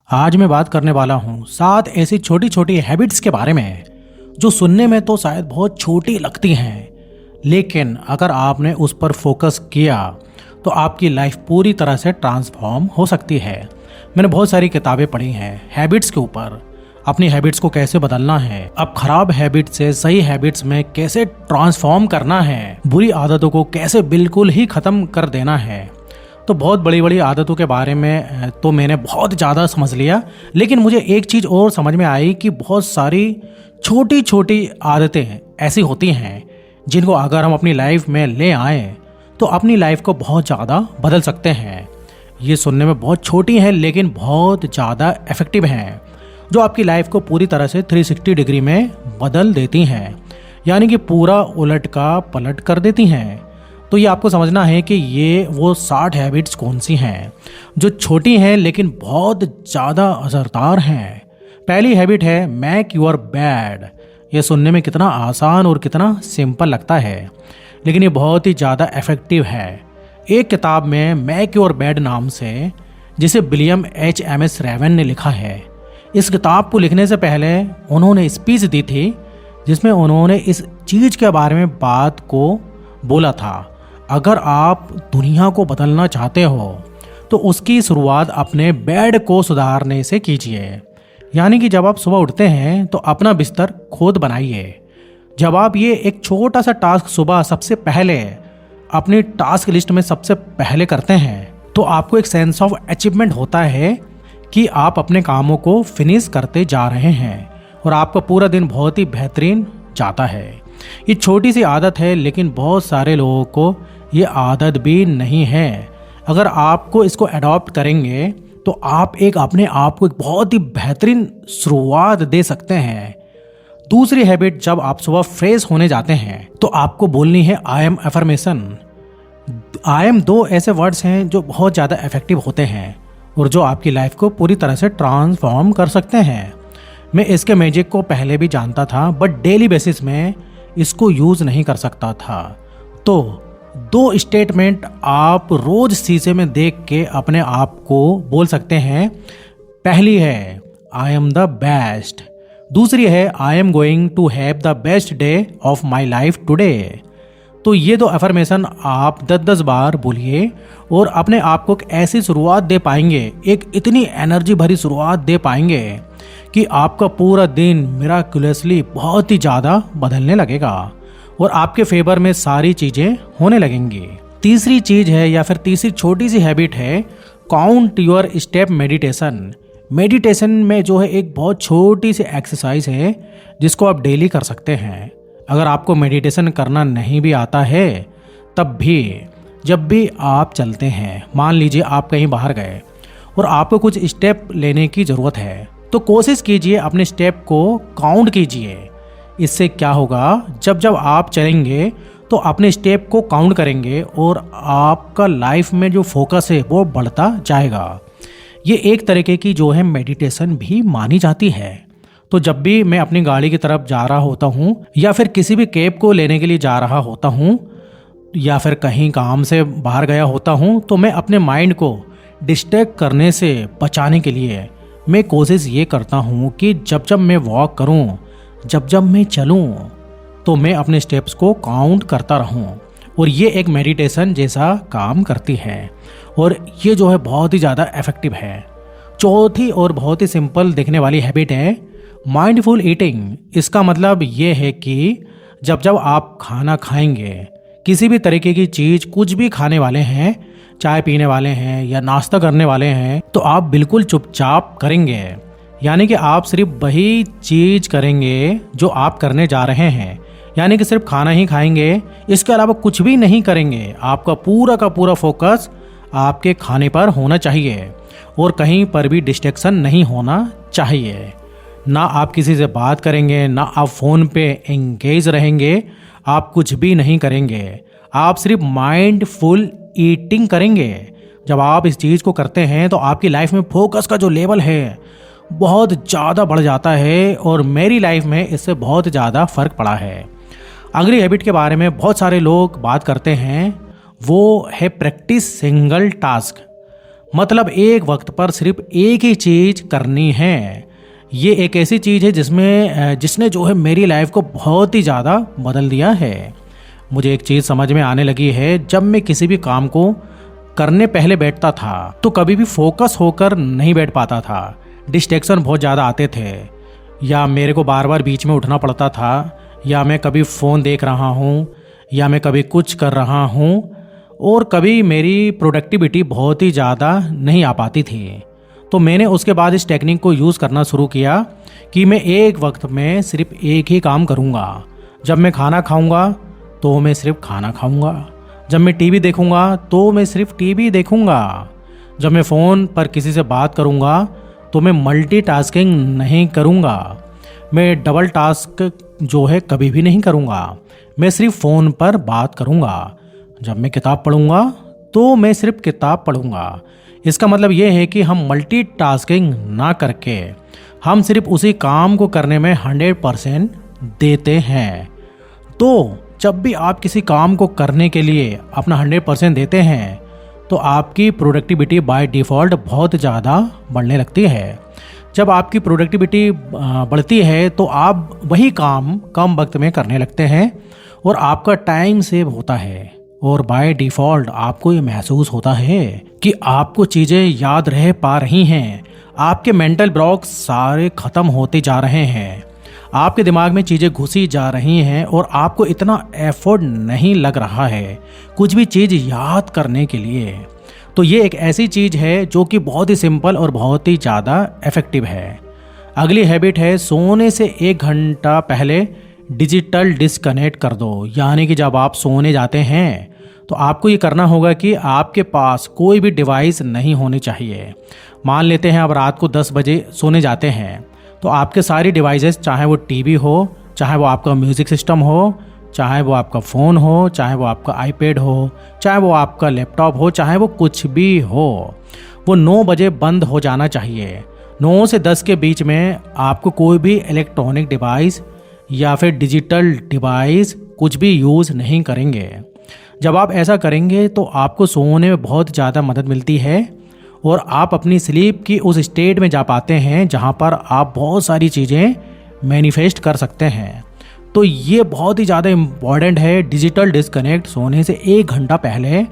आज मैं बात करने वाला हूँ 7 ऐसी छोटी छोटी हैबिट्स के बारे में जो सुनने में तो शायद बहुत छोटी लगती हैं, लेकिन अगर आपने उस पर फोकस किया तो आपकी लाइफ पूरी तरह से ट्रांसफॉर्म हो सकती है। मैंने बहुत सारी किताबें पढ़ी हैं हैबिट्स के ऊपर, अपनी हैबिट्स को कैसे बदलना है, अब खराब हैबिट से सही हैबिट्स में कैसे ट्रांसफॉर्म करना है, बुरी आदतों को कैसे बिल्कुल ही खत्म कर देना है। तो बहुत बड़ी बड़ी आदतों के बारे में तो मैंने बहुत ज़्यादा समझ लिया, लेकिन मुझे एक चीज़ और समझ में आई कि बहुत सारी छोटी छोटी आदतें ऐसी होती हैं जिनको अगर हम अपनी लाइफ में ले आएँ तो अपनी लाइफ को बहुत ज़्यादा बदल सकते हैं। ये सुनने में बहुत छोटी हैं लेकिन बहुत ज़्यादा इफ़ेक्टिव हैं, जो आपकी लाइफ को पूरी तरह से 360 डिग्री में बदल देती हैं, यानी कि पूरा उलट का पलट कर देती हैं। तो ये आपको समझना है कि ये वो 60 हैबिट्स कौन सी हैं जो छोटी हैं लेकिन बहुत ज़्यादा असरदार हैं। पहली हैबिट है मेक योर बेड। ये सुनने में कितना आसान और कितना सिंपल लगता है, लेकिन ये बहुत ही ज़्यादा इफ़ेक्टिव है। एक किताब में मेक योर बेड नाम से, जिसे विलियम H.M.S. रेवन ने लिखा है, इस किताब को लिखने से पहले उन्होंने स्पीच दी थी जिसमें उन्होंने इस चीज़ के बारे में बात को बोला था, अगर आप दुनिया को बदलना चाहते हो तो उसकी शुरुआत अपने बेड को सुधारने से कीजिए। यानी कि जब आप सुबह उठते हैं तो अपना बिस्तर खुद बनाइए। जब आप ये एक छोटा सा टास्क सुबह सबसे पहले अपनी टास्क लिस्ट में सबसे पहले करते हैं तो आपको एक सेंस ऑफ अचीवमेंट होता है कि आप अपने कामों को फिनिश करते जा रहे हैं और आपका पूरा दिन बहुत ही बेहतरीन जाता है। ये छोटी सी आदत है लेकिन बहुत सारे लोगों को ये आदत भी नहीं है। अगर आपको इसको अडॉप्ट करेंगे तो आप एक अपने आप को एक बहुत ही बेहतरीन शुरुआत दे सकते हैं। दूसरी हैबिट, जब आप सुबह फ्रेश होने जाते हैं तो आपको बोलनी है I M affirmation. I am 2 ऐसे वर्ड्स हैं जो बहुत ज़्यादा इफेक्टिव होते हैं और जो आपकी लाइफ को पूरी तरह से ट्रांसफॉर्म कर सकते हैं। मैं इसके मैजिक को पहले भी जानता था बट डेली बेसिस में इसको यूज़ नहीं कर सकता था। तो 2 स्टेटमेंट आप रोज शीशे में देख के अपने आप को बोल सकते हैं। पहली है आई एम द बेस्ट, दूसरी है I am going to have the best day of my life today. तो ये 2 अफर्मेशन आप 10-10 बार बोलिए और अपने आप को एक ऐसी शुरुआत दे पाएंगे, एक इतनी एनर्जी भरी शुरुआत दे पाएंगे कि आपका पूरा दिन मिराक्युलसली बहुत ही ज़्यादा बदलने लगेगा और आपके फेवर में सारी चीज़ें होने लगेंगी। तीसरी चीज़ है या फिर तीसरी छोटी सी हैबिट है count your step meditation. Meditation में जो है एक बहुत छोटी सी एक्सरसाइज है जिसको आप डेली कर सकते हैं। अगर आपको मेडिटेशन करना नहीं भी आता है तब भी जब भी आप चलते हैं, मान लीजिए आप कहीं बाहर गए और आपको कुछ स्टेप लेने की ज़रूरत है, तो कोशिश कीजिए अपने स्टेप को काउंट कीजिए। इससे क्या होगा, जब जब आप चलेंगे तो अपने स्टेप को काउंट करेंगे और आपका लाइफ में जो फोकस है वो बढ़ता जाएगा। ये एक तरीके की जो है मेडिटेशन भी मानी जाती है। तो जब भी मैं अपनी गाड़ी की तरफ जा रहा होता हूँ या फिर किसी भी कैब को लेने के लिए जा रहा होता हूँ या फिर कहीं काम से बाहर गया होता हूँ, तो मैं अपने माइंड को डिस्ट्रैक्ट करने से बचाने के लिए मैं कोशिश ये करता हूँ कि जब जब मैं वॉक करूँ, जब जब मैं चलूँ, तो मैं अपने स्टेप्स को काउंट करता रहूँ और ये एक मेडिटेशन जैसा काम करती है और ये जो है बहुत ही ज़्यादा इफेक्टिव है। चौथी और बहुत ही सिंपल दिखने वाली हैबिट है माइंडफुल ईटिंग। इसका मतलब ये है कि जब जब आप खाना खाएंगे, किसी भी तरीके की चीज़, कुछ भी खाने वाले हैं, चाय पीने वाले हैं या नाश्ता करने वाले हैं, तो आप बिल्कुल चुपचाप करेंगे। यानी कि आप सिर्फ वही चीज़ करेंगे जो आप करने जा रहे हैं, यानी कि सिर्फ खाना ही खाएंगे, इसके अलावा कुछ भी नहीं करेंगे। आपका पूरा का पूरा फोकस आपके खाने पर होना चाहिए और कहीं पर भी डिस्ट्रैक्शन नहीं होना चाहिए। ना आप किसी से बात करेंगे, ना आप फ़ोन पे एंगेज रहेंगे, आप कुछ भी नहीं करेंगे, आप सिर्फ माइंडफुल ईटिंग करेंगे। जब आप इस चीज़ को करते हैं तो आपकी लाइफ में फोकस का जो लेवल है बहुत ज़्यादा बढ़ जाता है और मेरी लाइफ में इससे बहुत ज़्यादा फ़र्क पड़ा है। अगली हैबिट के बारे में बहुत सारे लोग बात करते हैं, वो है प्रैक्टिस सिंगल टास्क। मतलब एक वक्त पर सिर्फ एक ही चीज़ करनी है। ये एक ऐसी चीज़ है जिसने जो है मेरी लाइफ को बहुत ही ज़्यादा बदल दिया है। मुझे एक चीज़ समझ में आने लगी है, जब मैं किसी भी काम को करने पहले बैठता था तो कभी भी फोकस होकर नहीं बैठ पाता था। डिस्ट्रैक्शन बहुत ज़्यादा आते थे, या मेरे को बार बार बीच में उठना पड़ता था, या मैं कभी फ़ोन देख रहा हूँ, या मैं कभी कुछ कर रहा हूँ, और कभी मेरी प्रोडक्टिविटी बहुत ही ज़्यादा नहीं आ पाती थी। तो मैंने उसके बाद इस टेक्निक को यूज़ करना शुरू किया कि मैं एक वक्त में सिर्फ एक ही काम करूँगा। जब मैं खाना खाऊँगा तो मैं सिर्फ खाना खाऊँगा, जब मैं टीवी देखूँगा तो मैं सिर्फ टीवी देखूँगा, जब मैं फ़ोन पर किसी से बात करूँगा तो मैं मल्टीटास्किंग नहीं करूँगा, मैं डबल टास्क जो है कभी भी नहीं करूँगा, मैं सिर्फ फ़ोन पर बात करूँगा, जब मैं किताब पढ़ूँगा तो मैं सिर्फ किताब पढ़ूँगा। इसका मतलब ये है कि हम मल्टीटास्किंग ना करके हम सिर्फ उसी काम को करने में 100% देते हैं। तो जब भी आप किसी काम को करने के लिए अपना 100% देते हैं तो आपकी प्रोडक्टिविटी बाय डिफ़ॉल्ट बहुत ज़्यादा बढ़ने लगती है। जब आपकी प्रोडक्टिविटी बढ़ती है तो आप वही काम कम वक्त में करने लगते हैं और आपका टाइम सेव होता है, और बाय डिफ़ॉल्ट आपको ये महसूस होता है कि आपको चीज़ें याद रह पा रही हैं, आपके मेंटल ब्लॉक्स सारे ख़त्म होते जा रहे हैं, आपके दिमाग में चीज़ें घुसी जा रही हैं और आपको इतना एफर्ट नहीं लग रहा है कुछ भी चीज़ याद करने के लिए। तो ये एक ऐसी चीज़ है जो कि बहुत ही सिंपल और बहुत ही ज़्यादा इफ़ेक्टिव है। अगली हैबिट है, सोने से 1 घंटा पहले डिजिटल डिस्कनेक्ट कर दो। यानी कि जब आप सोने जाते हैं तो आपको ये करना होगा कि आपके पास कोई भी डिवाइस नहीं होनी चाहिए। मान लेते हैं आप रात को 10 बजे सोने जाते हैं तो आपके सारी डिवाइसेस, चाहे वो टीवी हो, चाहे वो आपका म्यूज़िक सिस्टम हो, चाहे वो आपका फ़ोन हो, चाहे वो आपका आईपैड हो, चाहे वो आपका लैपटॉप हो, चाहे वो कुछ भी हो, वो 9 बजे बंद हो जाना चाहिए। 9 से 10 के बीच में आपको कोई भी इलेक्ट्रॉनिक डिवाइस या फिर डिजिटल डिवाइस कुछ भी यूज़ नहीं करेंगे। जब आप ऐसा करेंगे तो आपको सोने में बहुत ज़्यादा मदद मिलती है और आप अपनी स्लीप की उस स्टेट में जा पाते हैं जहां पर आप बहुत सारी चीज़ें मैनिफेस्ट कर सकते हैं। तो ये बहुत ही ज़्यादा इम्पॉर्टेंट है। डिजिटल डिस्कनेक्ट सोने से 1 घंटा पहले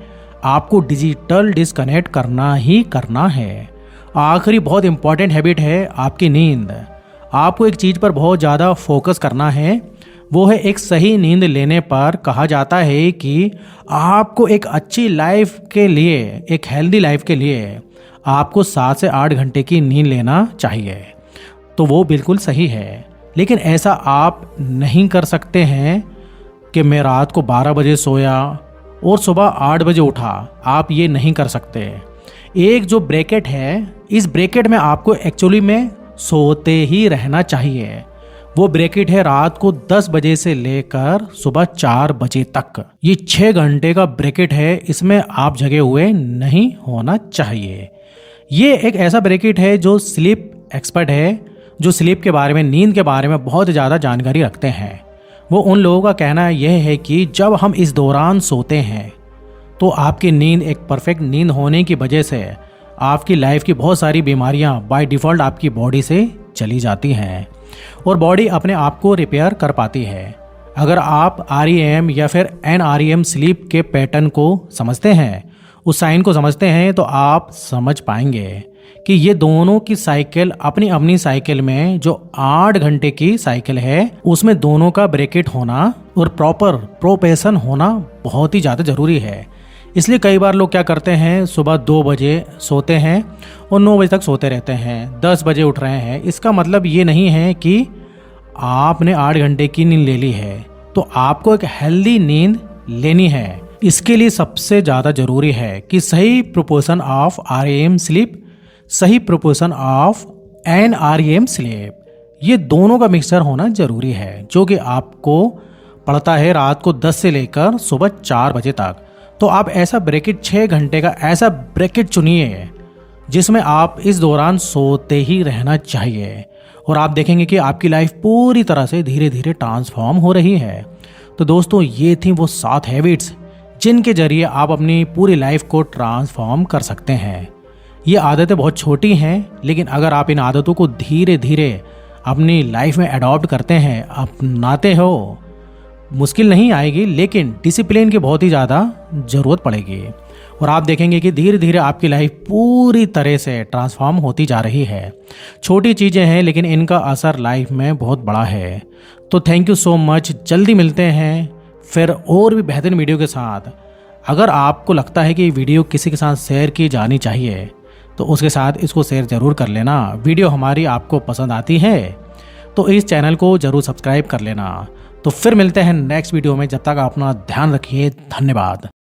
आपको डिजिटल डिस्कनेक्ट करना ही करना है। आखिरी बहुत इम्पॉर्टेंट हैबिट है आपकी नींद। आपको एक चीज़ पर बहुत ज़्यादा फोकस करना है, वो है एक सही नींद लेने पर कहा जाता है कि आपको एक अच्छी लाइफ के लिए, एक हेल्दी लाइफ के लिए आपको 7 से 8 घंटे की नींद लेना चाहिए। तो वो बिल्कुल सही है, लेकिन ऐसा आप नहीं कर सकते हैं कि मैं रात को 12 बजे सोया और सुबह 8 बजे उठा। आप ये नहीं कर सकते। एक जो ब्रैकेट है, इस ब्रैकेट में आपको एक्चुअली में सोते ही रहना चाहिए। वो ब्रैकेट है रात को 10 बजे से लेकर सुबह 4 बजे तक। ये 6 घंटे का ब्रैकेट है, इसमें आप जगे हुए नहीं होना चाहिए। ये एक ऐसा ब्रैकेट है जो स्लीप एक्सपर्ट है, जो स्लीप के बारे में, नींद के बारे में बहुत ज़्यादा जानकारी रखते हैं। वो उन लोगों का कहना यह है कि जब हम इस दौरान सोते हैं तो आपकी नींद एक परफेक्ट नींद होने की वजह से आपकी लाइफ की बहुत सारी बीमारियां बाय डिफ़ॉल्ट आपकी बॉडी से चली जाती हैं और बॉडी अपने आप को रिपेयर कर पाती है। अगर आप REM या फिर NREM स्लीप के पैटर्न को समझते हैं, उस साइन को समझते हैं, तो आप समझ पाएंगे कि ये दोनों की साइकिल अपनी अपनी साइकिल में जो 8 घंटे की साइकिल है उसमें दोनों का ब्रैकेट होना और प्रॉपर प्रोपेशन होना बहुत ही ज़्यादा ज़रूरी है। इसलिए कई बार लोग क्या करते हैं, सुबह 2 बजे सोते हैं और 9 बजे तक सोते रहते हैं, 10 बजे उठ रहे हैं। इसका मतलब ये नहीं है कि आपने 8 घंटे की नींद ले ली है, तो आपको एक हेल्दी नींद लेनी है। इसके लिए सबसे ज़्यादा ज़रूरी है कि सही प्रोपोर्शन ऑफ REM स्लीप, सही प्रोपोर्शन ऑफ NREM स्लीप, ये दोनों का मिक्सचर होना ज़रूरी है, जो कि आपको पड़ता है रात को 10 से लेकर सुबह 4 बजे तक। तो आप ऐसा ब्रैकेट 6 घंटे का ऐसा ब्रैकेट चुनिए जिसमें आप इस दौरान सोते ही रहना चाहिए और आप देखेंगे कि आपकी लाइफ पूरी तरह से धीरे धीरे ट्रांसफॉर्म हो रही है। तो दोस्तों, ये थी वो 7 हैबिट्स जिनके जरिए आप अपनी पूरी लाइफ को ट्रांसफॉर्म कर सकते हैं। ये आदतें बहुत छोटी हैं, लेकिन अगर आप इन आदतों को धीरे धीरे अपनी लाइफ में अडॉप्ट करते हैं, अपनाते हो, मुश्किल नहीं आएगी, लेकिन डिसिप्लिन की बहुत ही ज़्यादा ज़रूरत पड़ेगी। और आप देखेंगे कि धीरे धीरे आपकी लाइफ पूरी तरह से ट्रांसफॉर्म होती जा रही है। छोटी चीज़ें हैं, लेकिन इनका असर लाइफ में बहुत बड़ा है। तो थैंक यू सो मच। जल्दी मिलते हैं फिर और भी बेहतरीन वीडियो के साथ। अगर आपको लगता है कि वीडियो किसी के साथ शेयर की जानी चाहिए, तो उसके साथ इसको शेयर ज़रूर कर लेना। वीडियो हमारी आपको पसंद आती है तो इस चैनल को ज़रूर सब्सक्राइब कर लेना। तो फिर मिलते हैं नेक्स्ट वीडियो में। जब तक अपना ध्यान रखिए। धन्यवाद।